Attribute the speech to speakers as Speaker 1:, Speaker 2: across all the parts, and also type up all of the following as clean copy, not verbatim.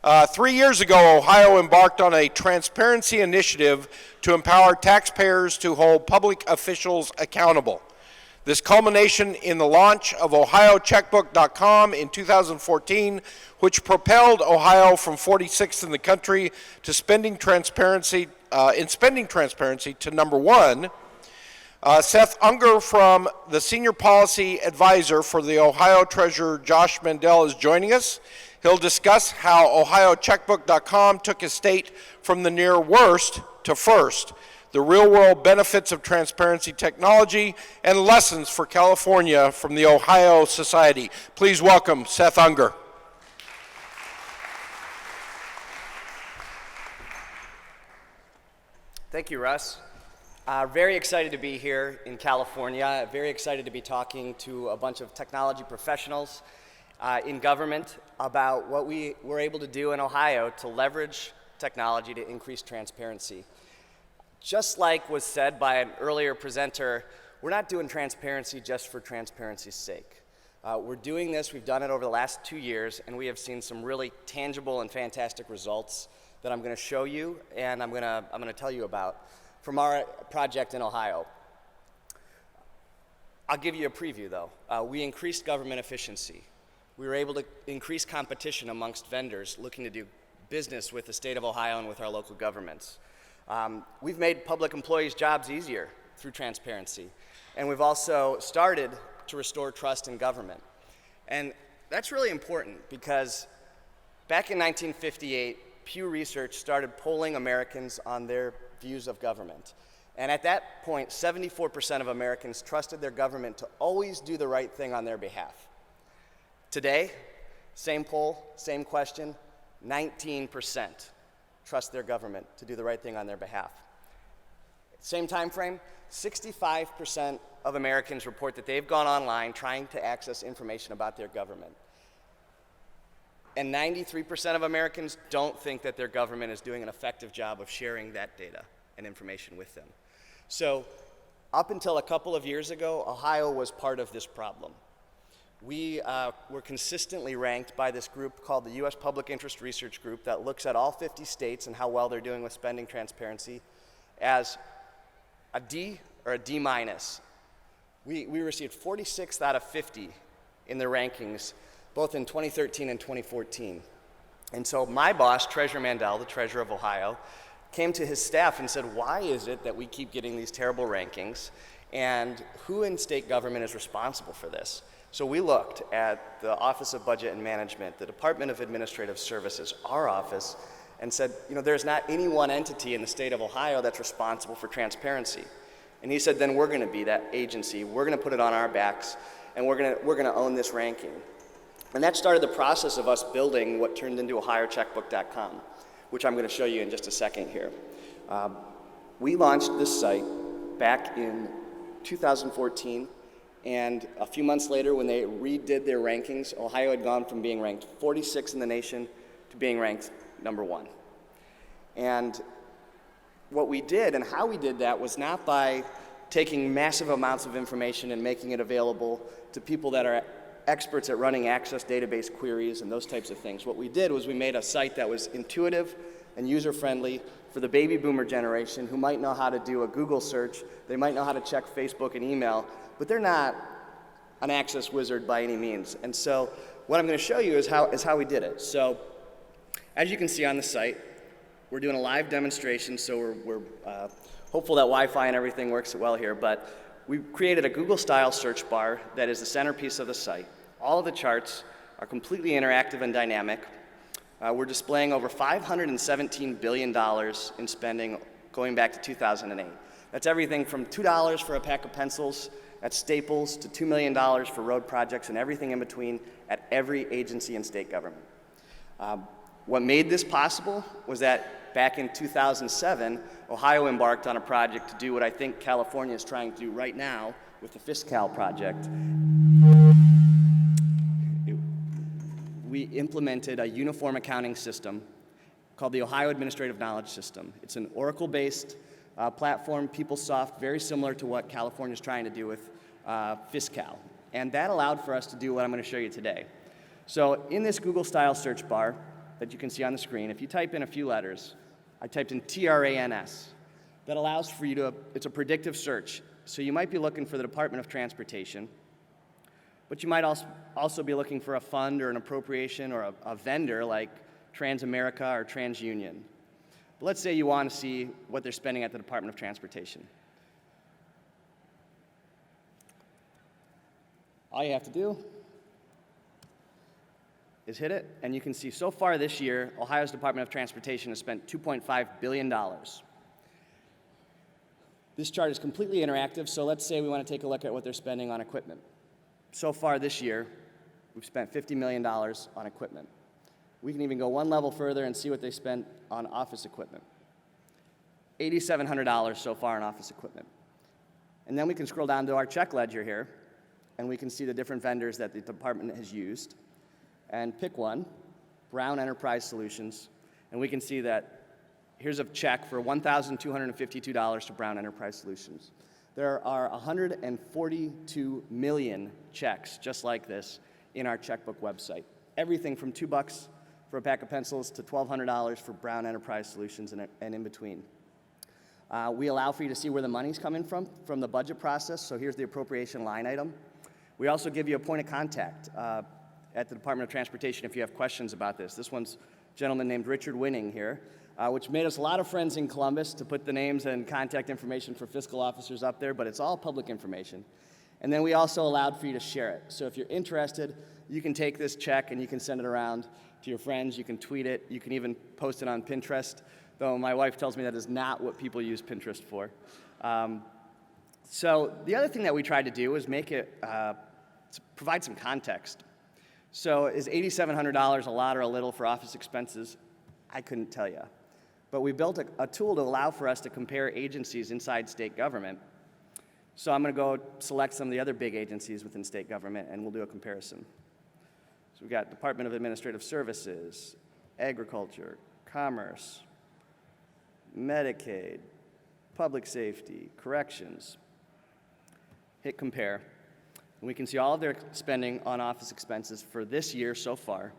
Speaker 1: 3 years ago, Ohio embarked on a transparency initiative to empower taxpayers to hold public officials accountable. This culminated in the launch of Checkbook.com in 2014, which propelled Ohio from 46th in the country to spending transparency to number 1. Seth Unger, from the Senior Policy Advisor for the Ohio Treasurer Josh Mandel, is joining us. He'll discuss how Checkbook.com took a state from the near worst to first, the real-world benefits of transparency technology, and lessons for California from the Ohio Society. Please welcome Seth Unger.
Speaker 2: Thank you, Russ. Very excited to be here in California. Very excited to be talking to a bunch of technology professionals in government about what we were able to do in Ohio to leverage technology to increase transparency. Just like was said by an earlier presenter, we're not doing transparency just for transparency's sake. We're doing this, we've done it over the last 2 years, and we have seen some really tangible and fantastic results that I'm going to show you and I'm going to tell you about from our project in Ohio. I'll give you a preview though. We increased government efficiency. We were able to increase competition amongst vendors looking to do business with the state of Ohio and with our local governments. We've made public employees' jobs easier through transparency, and we've also started to restore trust in government. And that's really important because back in 1958, Pew Research started polling Americans on their views of government. And at that point, 74% of Americans trusted their government to always do the right thing on their behalf. Today, same poll, same question, 19% trust their government to do the right thing on their behalf. Same time frame, 65% of Americans report that they've gone online trying to access information about their government. And 93% of Americans don't think that their government is doing an effective job of sharing that data and information with them. So, up until a couple of years ago, Ohio was part of this problem. We were consistently ranked by this group called the U.S. Public Interest Research Group that looks at all 50 states and how well they're doing with spending transparency as a D or a D minus. We received 46th out of 50 in the rankings, both in 2013 and 2014. And so my boss, Treasurer Mandel, the Treasurer of Ohio, came to his staff and said, why is it that we keep getting these terrible rankings, and who in state government is responsible for this? So we looked at the Office of Budget and Management, the Department of Administrative Services, our office, and said, there's not any one entity in the state of Ohio that's responsible for transparency. And he said, then we're going to be that agency. We're going to put it on our backs, and we're going to own this ranking. And that started the process of us building what turned into Checkbook.com, which I'm going to show you in just a second here. We launched this site back in 2014. And a few months later, when they redid their rankings, Ohio had gone from being ranked 46 in the nation to being ranked number 1. And what we did and how we did that was not by taking massive amounts of information and making it available to people that are experts at running access database queries and those types of things. What we did was we made a site that was intuitive and user-friendly for the baby boomer generation who might know how to do a Google search, they might know how to check Facebook and email, but they're not an access wizard by any means. And so what I'm going to show you is how we did it. So as you can see on the site, we're doing a live demonstration, so we're hopeful that Wi-Fi and everything works well here, but we created a Google-style search bar that is the centerpiece of the site. All of the charts are completely interactive and dynamic. We're displaying over $517 billion in spending going back to 2008. That's everything from $2 for a pack of pencils at Staples to $2 million for road projects and everything in between at every agency and state government. What made this possible was that back in 2007, Ohio embarked on a project to do what I think California is trying to do right now with the Fiscal project. We implemented a uniform accounting system called the Ohio Administrative Knowledge System. It's an Oracle-based platform, PeopleSoft, very similar to what California is trying to do with Fiscal. And that allowed for us to do what I'm going to show you today. So in this Google-style search bar, that you can see on the screen, if you type in a few letters, I typed in TRANS, that allows for you to, it's a predictive search. So you might be looking for the Department of Transportation, but you might also be looking for a fund or an appropriation or a vendor like Transamerica or TransUnion. But let's say you want to see what they're spending at the Department of Transportation. All you have to do is hit it, and you can see so far this year, Ohio's Department of Transportation has spent $2.5 billion. This chart is completely interactive, so let's say we want to take a look at what they're spending on equipment. So far this year, we've spent $50 million on equipment. We can even go one level further and see what they spent on office equipment. $8,700 so far on office equipment. And then we can scroll down to our check ledger here, and we can see the different vendors that the department has used. And pick one, Brown Enterprise Solutions, and we can see that here's a check for $1,252 to Brown Enterprise Solutions. There are 142 million checks just like this in our checkbook website. Everything from $2 for a pack of pencils to $1,200 for Brown Enterprise Solutions and in between. We allow for you to see where the money's coming from the budget process, so here's the appropriation line item. We also give you a point of contact at the Department of Transportation if you have questions about this. This one's a gentleman named Richard Winning here, which made us a lot of friends in Columbus to put the names and contact information for fiscal officers up there, but it's all public information. And then we also allowed for you to share it. So if you're interested, you can take this check and you can send it around to your friends, you can tweet it, you can even post it on Pinterest, though my wife tells me that is not what people use Pinterest for. So the other thing that we tried to do was make it, to provide some context. So is $8,700 a lot or a little for office expenses? I couldn't tell you. But we built a tool to allow for us to compare agencies inside state government. So I'm going to go select some of the other big agencies within state government, and we'll do a comparison. So we've got Department of Administrative Services, Agriculture, Commerce, Medicaid, Public Safety, Corrections. Hit compare. And we can see all of their spending on office expenses for this year so far.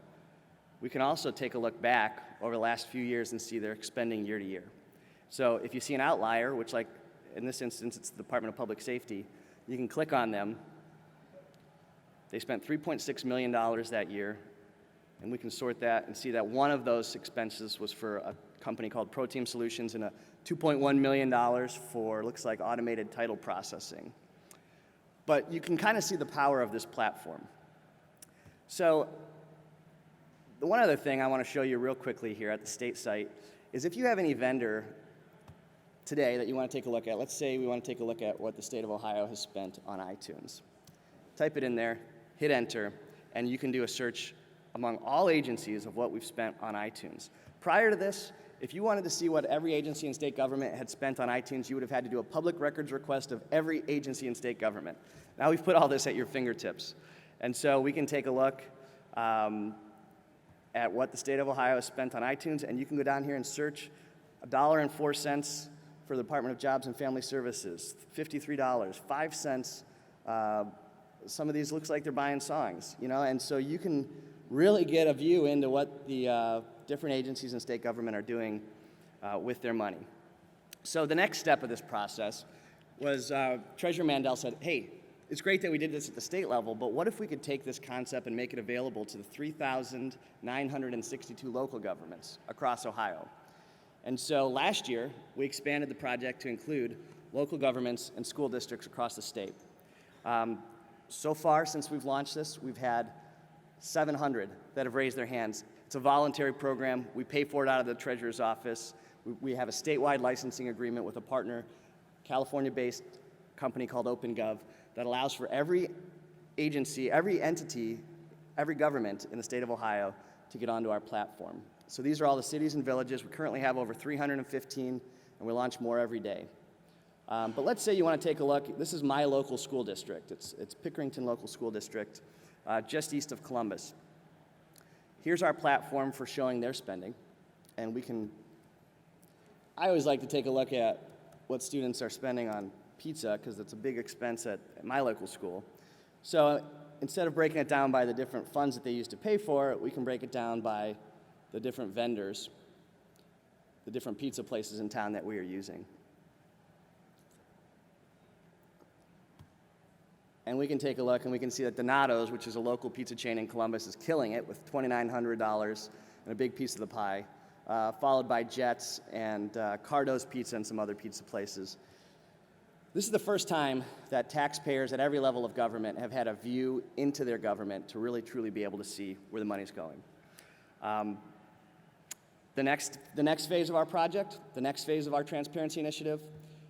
Speaker 2: We can also take a look back over the last few years and see their spending year to year. So if you see an outlier, which like in this instance it's the Department of Public Safety, you can click on them. They spent $3.6 million that year, and we can sort that and see that one of those expenses was for a company called ProTeam Solutions and a $2.1 million for, looks like, automated title processing. But you can kind of see the power of this platform. So the one other thing I want to show you real quickly here at the state site is if you have any vendor today that you want to take a look at, let's say we want to take a look at what the state of Ohio has spent on iTunes. Type it in there, hit enter, and you can do a search among all agencies of what we've spent on iTunes. Prior to this, if you wanted to see what every agency in state government had spent on iTunes, you would have had to do a public records request of every agency in state government. Now we've put all this at your fingertips. And so we can take a look at what the state of Ohio has spent on iTunes, and you can go down here and search $1.04 for the Department of Jobs and Family Services, $53, 5 cents. Some of these looks like they're buying songs, you know, and so you can really get a view into what the different agencies in state government are doing with their money. So the next step of this process was Treasurer Mandel said, hey, it's great that we did this at the state level, but what if we could take this concept and make it available to the 3,962 local governments across Ohio? And so last year, we expanded the project to include local governments and school districts across the state. So far, since we've launched this, we've had 700 that have raised their hands. It's a voluntary program. We pay for it out of the Treasurer's office. We have a statewide licensing agreement with a partner, California-based company called OpenGov, that allows for every agency, every entity, every government in the state of Ohio to get onto our platform. So these are all the cities and villages. We currently have over 315, and we launch more every day. But let's say you want to take a look. This is my local school district. It's Pickerington Local School District, just east of Columbus. Here's our platform for showing their spending, and we can, I always like to take a look at what students are spending on pizza, because it's a big expense at my local school. So instead of breaking it down by the different funds that they use to pay for it, we can break it down by the different vendors, the different pizza places in town that we are using. And we can take a look and we can see that Donato's, which is a local pizza chain in Columbus, is killing it with $2,900 and a big piece of the pie, followed by Jets and Cardo's Pizza and some other pizza places. This is the first time that taxpayers at every level of government have had a view into their government to really truly be able to see where the money's going. The next phase of our project, the next phase of our transparency initiative,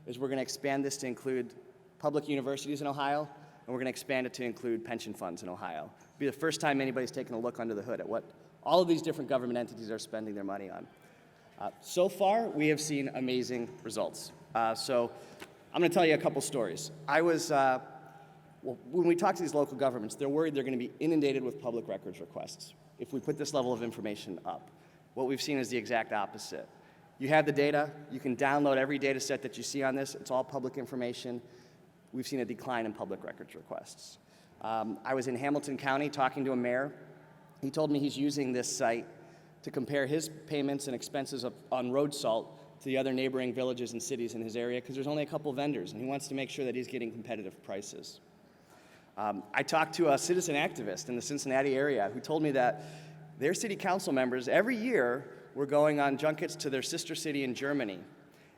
Speaker 2: is we're going to expand this to include public universities in Ohio, and we're going to expand it to include pension funds in Ohio. It'll be the first time anybody's taken a look under the hood at what all of these different government entities are spending their money on. So far, we have seen amazing results. So I'm going to tell you a couple stories. When we talk to these local governments, they're worried they're going to be inundated with public records requests if we put this level of information up. What we've seen is the exact opposite. You have the data. You can download every data set that you see on this. It's all public information. We've seen a decline in public records requests. I was in Hamilton County talking to a mayor. He told me he's using this site to compare his payments and expenses on road salt to the other neighboring villages and cities in his area because there's only a couple vendors, and he wants to make sure that he's getting competitive prices. I talked to a citizen activist in the Cincinnati area who told me that their city council members every year were going on junkets to their sister city in Germany.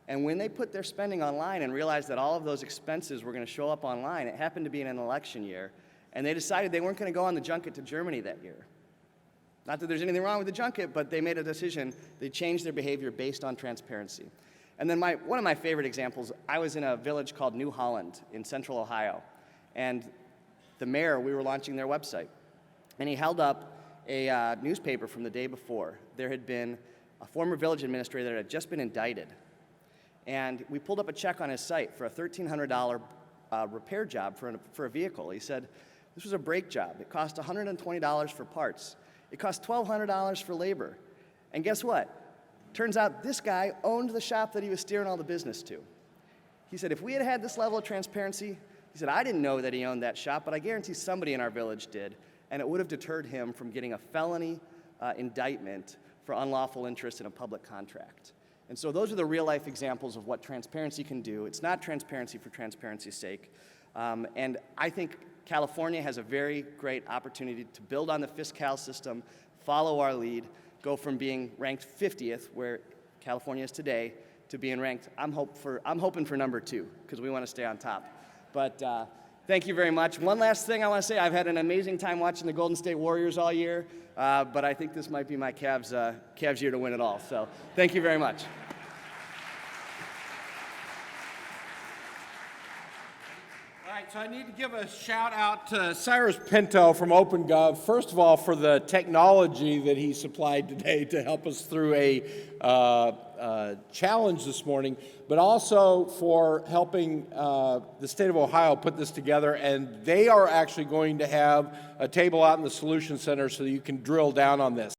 Speaker 2: And when they put their spending online and realized that all of those expenses were going to show up online, it happened to be in an election year, and they decided they weren't going to go on the junket to Germany that year. Not that there's anything wrong with the junket, but they made a decision. They changed their behavior based on transparency. And then one of my favorite examples, I was in a village called New Holland in central Ohio, and the mayor, we were launching their website, and he held up a newspaper from the day before. There had been a former village administrator that had just been indicted, and we pulled up a check on his site for a $1,300 repair job for a vehicle. He said this was a brake job. It cost $120 for parts. It cost $1,200 for labor. And guess what? Turns out this guy owned the shop that he was steering all the business to. He said, if we had had this level of transparency, he said, I didn't know that he owned that shop, but I guarantee somebody in our village did, and it would have deterred him from getting a felony indictment for unlawful interest in a public contract. And so those are the real-life examples of what transparency can do. It's not transparency for transparency's sake. And I think California has a very great opportunity to build on the fiscal system, follow our lead, go from being ranked 50th, where California is today, to being ranked, I'm hoping for number 2, because we want to stay on top. But thank you very much. One last thing I want to say, I've had an amazing time watching the Golden State Warriors all year, but I think this might be my Cavs year to win it all. So thank you very much.
Speaker 1: All right, so I need to give a shout out to Cyrus Pinto from OpenGov, first of all, for the technology that he supplied today to help us through a challenge this morning, but also for helping the state of Ohio put this together. And they are actually going to have a table out in the Solution Center so that you can drill down on this.